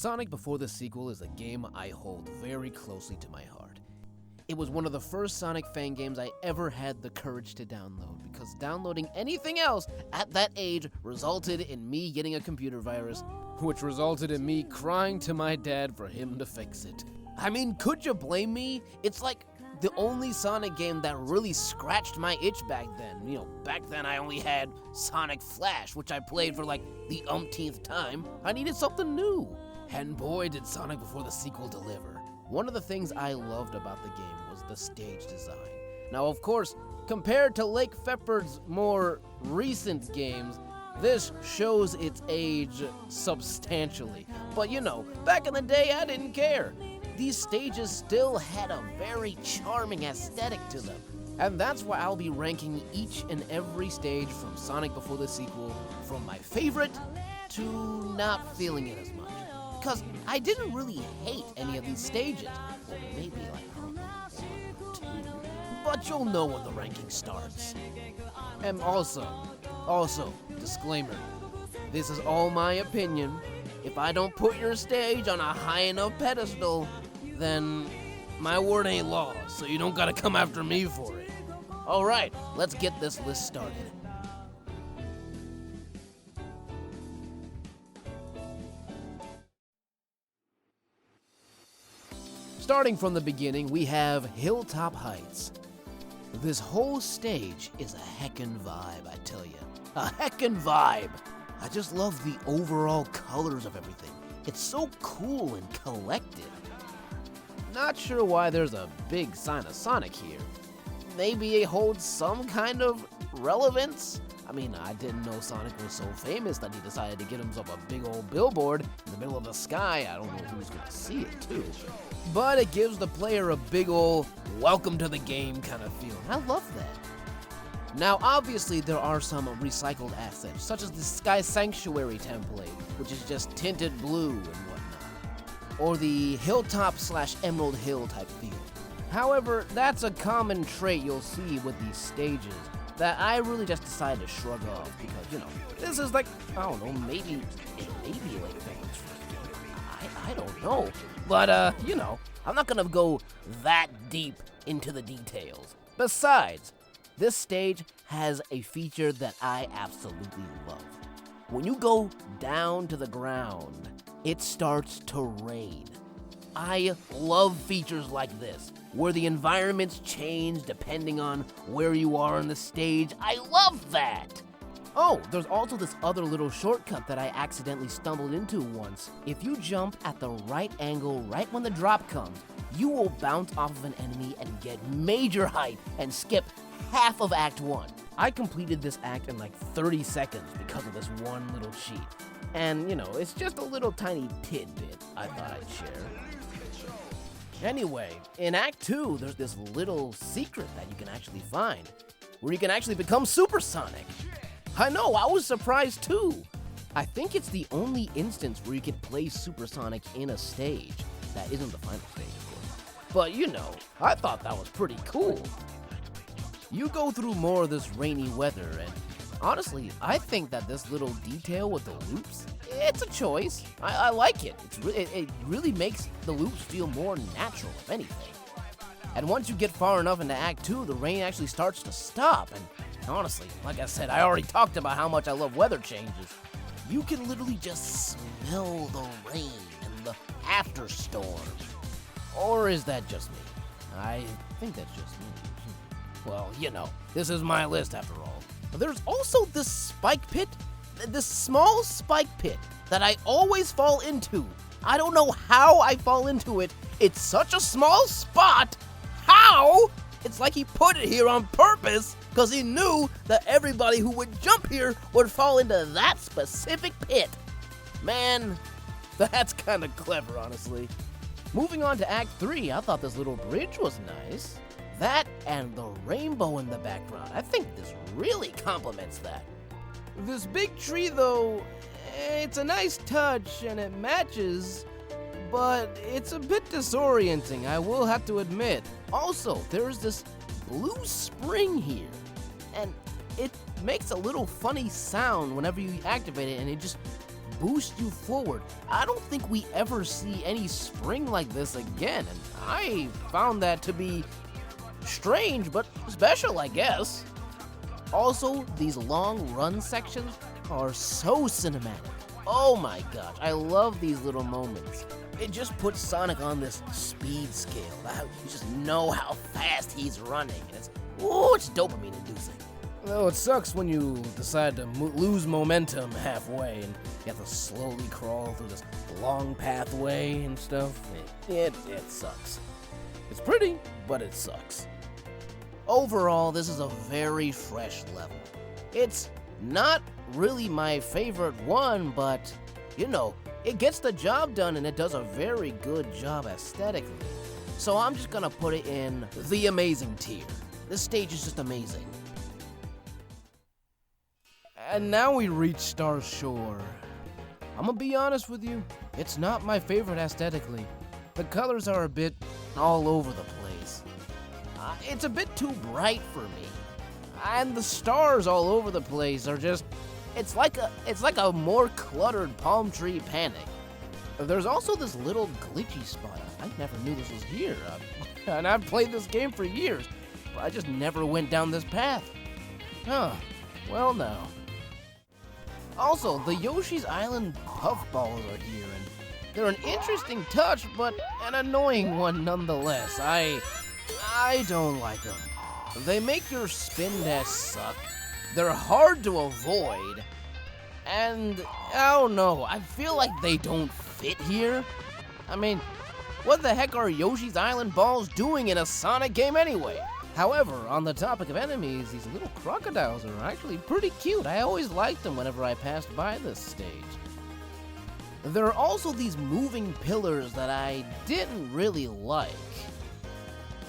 Sonic Before the Sequel is a game I hold very closely to my heart. It was one of the first Sonic Fangames I ever had the courage to download, because downloading anything else at that age resulted in me getting a computer virus, which resulted in me crying to my dad for him to fix it. I mean, could you blame me? It's like the only Sonic game that really scratched my itch back then. Back then I only had Sonic Flash, which I played for like the umpteenth time. I needed something new. And boy, did Sonic Before the Sequel deliver. One of the things I loved about the game was the stage design. Now, of course, compared to Lake Fepard's more recent games, this shows its age substantially. But back in the day, I didn't care. These stages still had a very charming aesthetic to them. And that's why I'll be ranking each and every stage from Sonic Before the Sequel from my favorite to not feeling it as much. Because I didn't really hate any of these stages. Well, maybe like one or two. But you'll know when the ranking starts. And also, disclaimer, this is all my opinion. If I don't put your stage on a high enough pedestal, then my word ain't law, so you don't gotta come after me for it. Alright, let's get this list started. Starting from the beginning, we have Hilltop Heights. This whole stage is a heckin' vibe, I tell ya. A heckin' vibe! I just love the overall colors of everything. It's so cool and collected. Not sure why there's a big sign of Sonic here. Maybe it holds some kind of relevance? I mean, I didn't know Sonic was so famous that he decided to get himself a big old billboard in the middle of the sky. I don't know who's gonna see it too. But it gives the player a big old welcome to the game kind of feeling. I love that. Now, obviously, there are some recycled assets, such as the Sky Sanctuary template, which is just tinted blue and whatnot, or the Hilltop/Emerald Hill type feel. However, that's a common trait you'll see with these stages that I really just decided to shrug off because, this is like, I don't know, maybe like Fang's first game. I don't know. But, I'm not gonna go that deep into the details. Besides, this stage has a feature that I absolutely love. When you go down to the ground, it starts to rain. I love features like this, where the environments change depending on where you are on the stage. I love that! Oh, there's also this other little shortcut that I accidentally stumbled into once. If you jump at the right angle right when the drop comes, you will bounce off of an enemy and get major height and skip half of Act 1. I completed this act in like 30 seconds because of this one little cheat. And, it's just a little tiny tidbit I thought I'd share. Anyway, in Act 2, there's this little secret that you can actually find, where you can actually become Super Sonic. I know, I was surprised too. I think it's the only instance where you can play Super Sonic in a stage. That isn't the final stage, of course. But I thought that was pretty cool. You go through more of this rainy weather, and honestly, I think that this little detail with the loops, it's a choice. I like it. It really makes the loops feel more natural, if anything. And once you get far enough into Act 2, the rain actually starts to stop, and honestly, like I said, I already talked about how much I love weather changes. You can literally just smell the rain and the afterstorm. Or is that just me? I think that's just me. Well, this is my list after all. There's also this spike pit, this small spike pit that I always fall into. I don't know how I fall into it. It's such a small spot. How? It's like he put it here on purpose because he knew that everybody who would jump here would fall into that specific pit. Man, that's kind of clever, honestly. Moving on to Act 3, I thought this little bridge was nice. That and the rainbow in the background, I think this really complements that. This big tree, though, it's a nice touch and it matches, but it's a bit disorienting, I will have to admit. Also, there's this blue spring here, and it makes a little funny sound whenever you activate it, and it just boost you forward. I don't think we ever see any spring like this again, and I found that to be strange, but special, I guess. Also, these long run sections are so cinematic. Oh my gosh, I love these little moments. It just puts Sonic on this speed scale. You just know how fast he's running. And it's dopamine inducing. Though it sucks when you decide to lose momentum halfway and you have to slowly crawl through this long pathway and stuff. It sucks. It's pretty, but it sucks. Overall, this is a very fresh level. It's not really my favorite one, but, you know, it gets the job done and it does a very good job aesthetically. So I'm just gonna put it in the amazing tier. This stage is just amazing. And now we reach Star Shore. I'm gonna be honest with you, it's not my favorite aesthetically. The colors are a bit all over the place. It's a bit too bright for me. And the stars all over the place are just, it's like a more cluttered Palm Tree Panic. There's also this little glitchy spot. I never knew this was here. And I've played this game for years, but I just never went down this path. Huh, well now. Also, the Yoshi's Island puffballs are here, and they're an interesting touch, but an annoying one nonetheless. I don't like them. They make your spin dash suck. They're hard to avoid. And, I don't know, I feel like they don't fit here. I mean, what the heck are Yoshi's Island balls doing in a Sonic game anyway? However, on the topic of enemies, these little crocodiles are actually pretty cute. I always liked them whenever I passed by this stage. There are also these moving pillars that I didn't really like.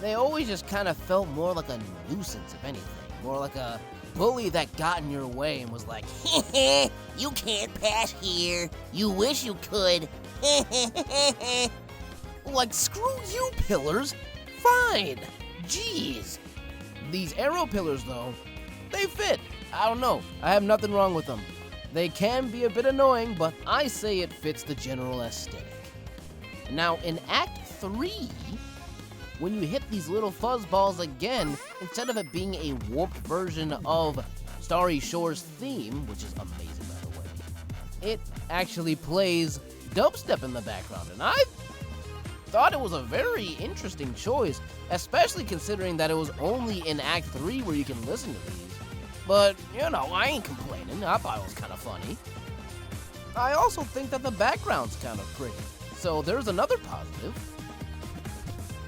They always just kind of felt more like a nuisance, if anything. More like a bully that got in your way and was like, you can't pass here. You wish you could. Like, screw you, pillars. Fine. Jeez. These arrow pillars, though, they fit. I don't know. I have nothing wrong with them. They can be a bit annoying, but I say it fits the general aesthetic. Now, in Act 3, when you hit these little fuzzballs again, instead of it being a warped version of Starry Shore's theme, which is amazing by the way, it actually plays dubstep in the background, and I thought it was a very interesting choice, especially considering that it was only in Act 3 where you can listen to these. But, you know, I ain't complaining. I thought it was kind of funny. I also think that the background's kind of pretty, so there's another positive.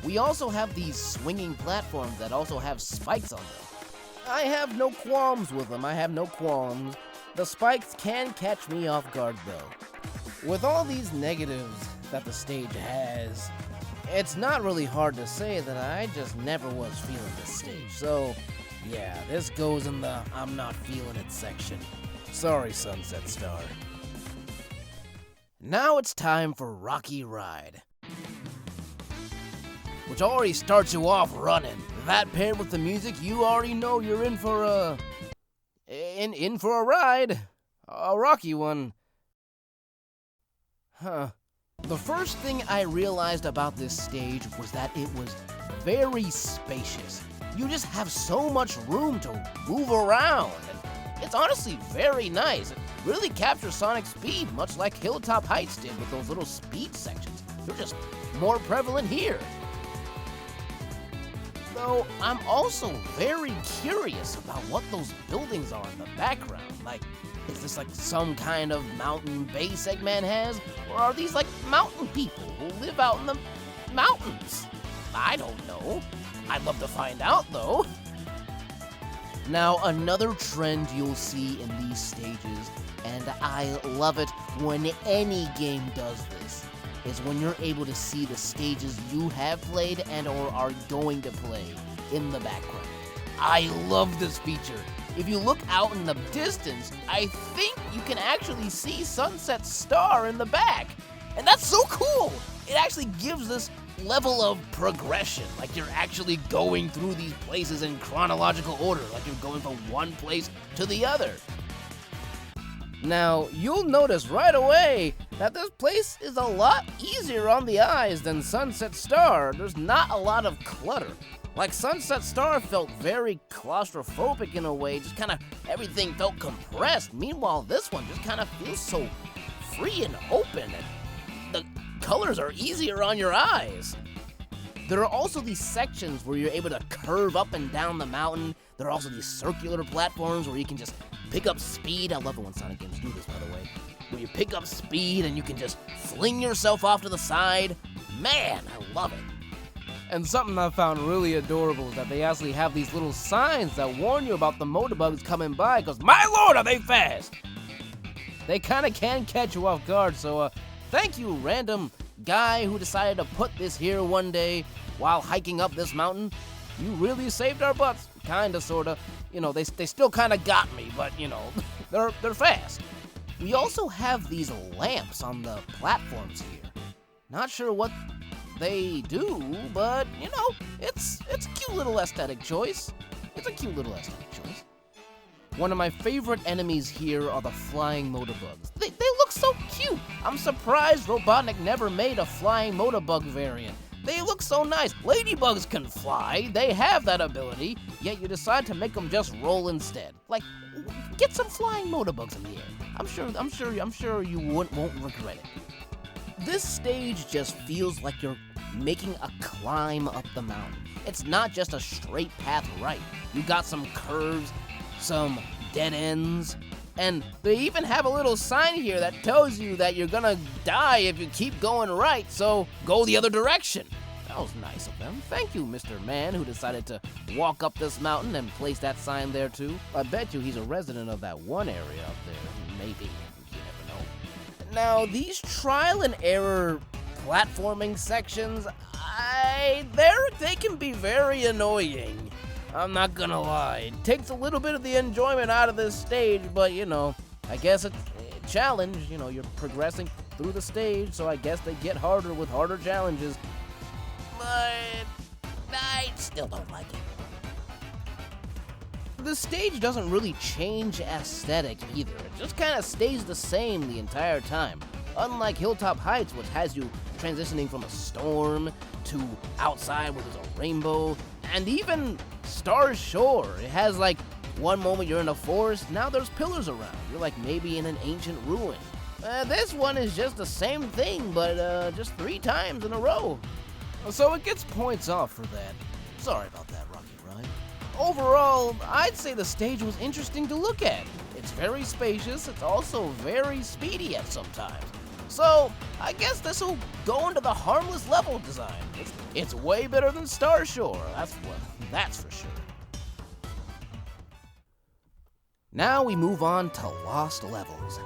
We also have these swinging platforms that also have spikes on them. I have no qualms with them, I have no qualms. The spikes can catch me off guard though. With all these negatives that the stage has, it's not really hard to say that I just never was feeling this stage. So, yeah, this goes in the I'm not feeling it section. Sorry, Sunset Star. Now it's time for Rocky Ride, which already starts you off running. That paired with the music, you already know you're in for a ride. A rocky one. Huh. The first thing I realized about this stage was that it was very spacious. You just have so much room to move around, and it's honestly very nice. It really captures Sonic's speed, much like Hilltop Heights did with those little speed sections. They're just more prevalent here. Though I'm also very curious about what those buildings are in the background. Like, is this like some kind of mountain base Eggman has? Or are these like mountain people who live out in the mountains? I don't know. I'd love to find out though. Now, another trend you'll see in these stages, and I love it when any game does this, is when you're able to see the stages you have played and or are going to play in the background. I love this feature. If you look out in the distance, I think you can actually see Sunset Star in the back. And that's so cool! It actually gives this level of progression, like you're actually going through these places in chronological order, like you're going from one place to the other. Now, you'll notice right away that this place is a lot easier on the eyes than Sunset Star. There's not a lot of clutter. Like Sunset Star felt very claustrophobic in a way, just kind of everything felt compressed. Meanwhile, this one just kind of feels so free and open, and the colors are easier on your eyes. There are also these sections where you're able to curve up and down the mountain. There are also these circular platforms where you can just pick up speed. I love it when Sonic games do this, by the way. Where you pick up speed and you can just fling yourself off to the side. Man, I love it. And something I found really adorable is that they actually have these little signs that warn you about the motorbugs coming by, because my lord, are they fast! They kind of can catch you off guard, so thank you, random guy who decided to put this here one day while hiking up this mountain. You really saved our butts, kinda, sorta. You know, they still kinda got me, but you know, they're fast. We also have these lamps on the platforms here. Not sure what they do, but you know, it's a cute little aesthetic choice. It's a cute little aesthetic choice. One of my favorite enemies here are the flying motorbugs. They look so cute. I'm surprised Robotnik never made a flying motorbug variant. They look so nice. Ladybugs can fly. They have that ability, yet you decide to make them just roll instead. Like, get some flying motorbugs in the air. I'm sure you won't regret it. This stage just feels like you're making a climb up the mountain. It's not just a straight path right. You got some curves, some dead ends, and they even have a little sign here that tells you that you're gonna die if you keep going right, so go the other direction. That was nice of them. Thank you, Mr. Man, who decided to walk up this mountain and place that sign there too. I bet you he's a resident of that one area up there. Maybe. You never know. Now, these trial and error platforming sections, they can be very annoying. I'm not gonna lie. It takes a little bit of the enjoyment out of this stage, but you know, I guess it's a challenge. You know, you're progressing through the stage, so I guess they get harder with harder challenges. But I still don't like it. The stage doesn't really change aesthetic either. It just kind of stays the same the entire time. Unlike Hilltop Heights, which has you transitioning from a storm to outside where there's a rainbow, and even Star Shore. It has like one moment you're in a forest, now there's pillars around. You're like maybe in an ancient ruin. This one is just the same thing, but just 3 times in a row. So it gets points off for that. Sorry about that, Rocky Ride. Overall, I'd say the stage was interesting to look at. It's very spacious, it's also very speedy at some times. So, I guess this will go into the harmless level design. It's way better than Star Shore, that's for sure. Now we move on to Lost Levels.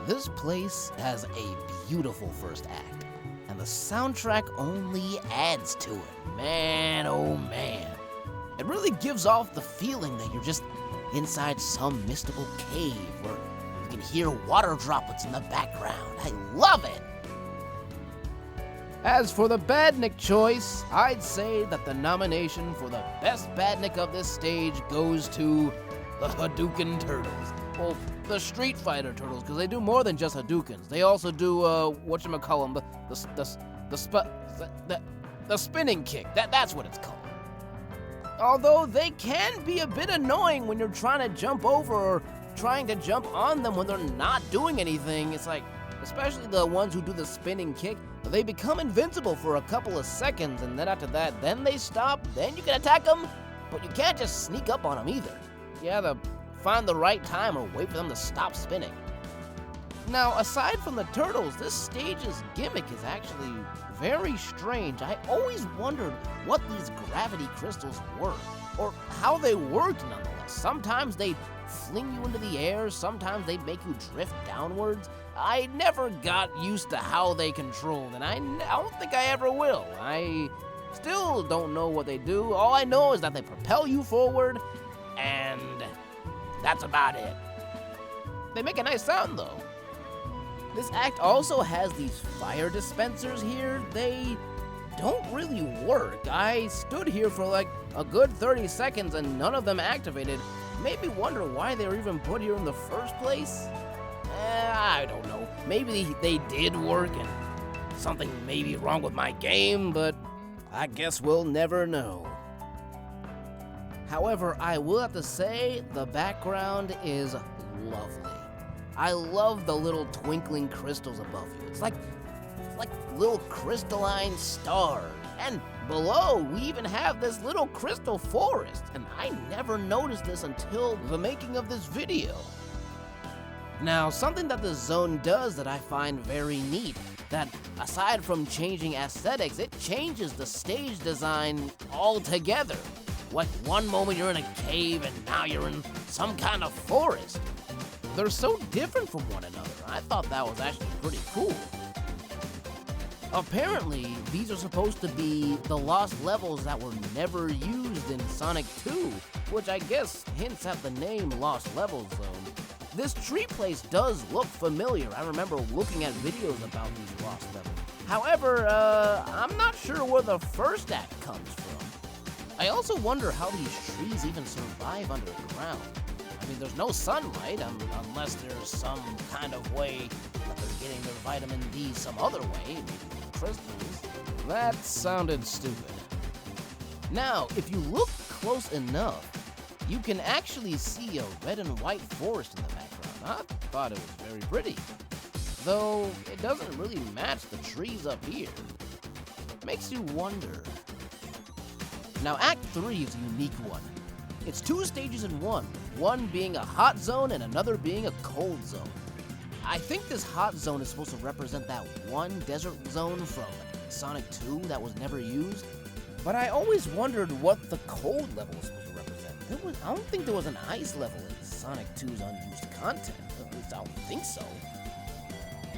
This place has a beautiful first act, and the soundtrack only adds to it. Man, oh man. It really gives off the feeling that you're just inside some mystical cave where you can hear water droplets in the background. I love it! As for the Badnik choice, I'd say that the nomination for the best Badnik of this stage goes to the Hadouken Turtles. Well, the Street Fighter Turtles, because they do more than just Hadoukens. They also do, whatchamacallem, the spinning kick. That's what it's called. Although they can be a bit annoying when you're trying to jump over or trying to jump on them when they're not doing anything. It's like, especially the ones who do the spinning kick, they become invincible for a couple of seconds, and then after that, then they stop, then you can attack them, but you can't just sneak up on them either. You have to find the right time or wait for them to stop spinning. Now, aside from the turtles, this stage's gimmick is actually very strange. I always wondered what these gravity crystals were, or how they worked nonetheless. Sometimes they'd fling you into the air, sometimes they'd make you drift downwards. I never got used to how they controlled, and I don't think I ever will. I still don't know what they do. All I know is that they propel you forward, and that's about it. They make a nice sound, though. This act also has these fire dispensers here. They don't really work. I stood here for like a good 30 seconds and none of them activated. made me wonder why they were even put here in the first place. I don't know. Maybe they did work and something may be wrong with my game, but I guess we'll never know. However, I will have to say the background is lovely. I love the little twinkling crystals above you. It's like little crystalline stars. And below, we even have this little crystal forest. And I never noticed this until the making of this video. Now, something that the zone does that I find very neat, that aside from changing aesthetics, it changes the stage design altogether. Like one moment you're in a cave and now you're in some kind of forest. They're so different from one another. I thought that was actually pretty cool. Apparently, these are supposed to be the lost levels that were never used in Sonic 2, which I guess hints at the name Lost Levels Zone. This tree place does look familiar. I remember looking at videos about these lost levels. However, I'm not sure where the first act comes from. I also wonder how these trees even survive underground. I mean, there's no sunlight unless there's some kind of way that they're getting their vitamin D some other way, maybe crystals. That sounded stupid. Now, if you look close enough, you can actually see a red and white forest in the background. I thought it was very pretty, though it doesn't really match the trees up here. Makes you wonder. Now, Act 3 is a unique one. It's 2 stages in one being a hot zone and another being a cold zone. I think this hot zone is supposed to represent that one desert zone from Sonic 2 that was never used, but I always wondered what the cold level was supposed to represent. I don't think there was an ice level in Sonic 2's unused content, at least I don't think so.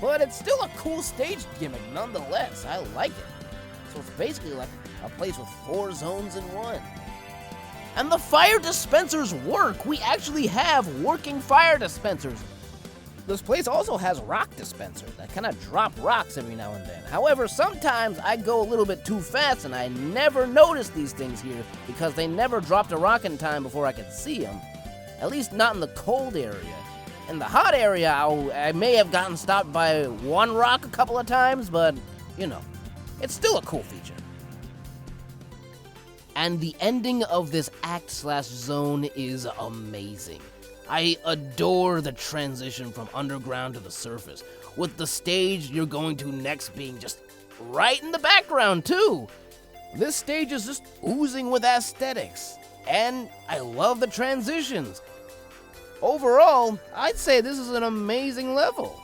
But it's still a cool stage gimmick nonetheless, I like it. So it's basically like a place with 4 zones in one. And the fire dispensers work! We actually have working fire dispensers. This place also has rock dispensers that kind of drop rocks every now and then. However, sometimes I go a little bit too fast and I never notice these things here because they never dropped a rock in time before I could see them. At least not in the cold area. In the hot area, I may have gotten stopped by one rock a couple of times, but, you know, it's still a cool feature. And the ending of this act/zone is amazing. I adore the transition from underground to the surface, with the stage you're going to next being just right in the background too. This stage is just oozing with aesthetics, and I love the transitions. Overall, I'd say this is an amazing level.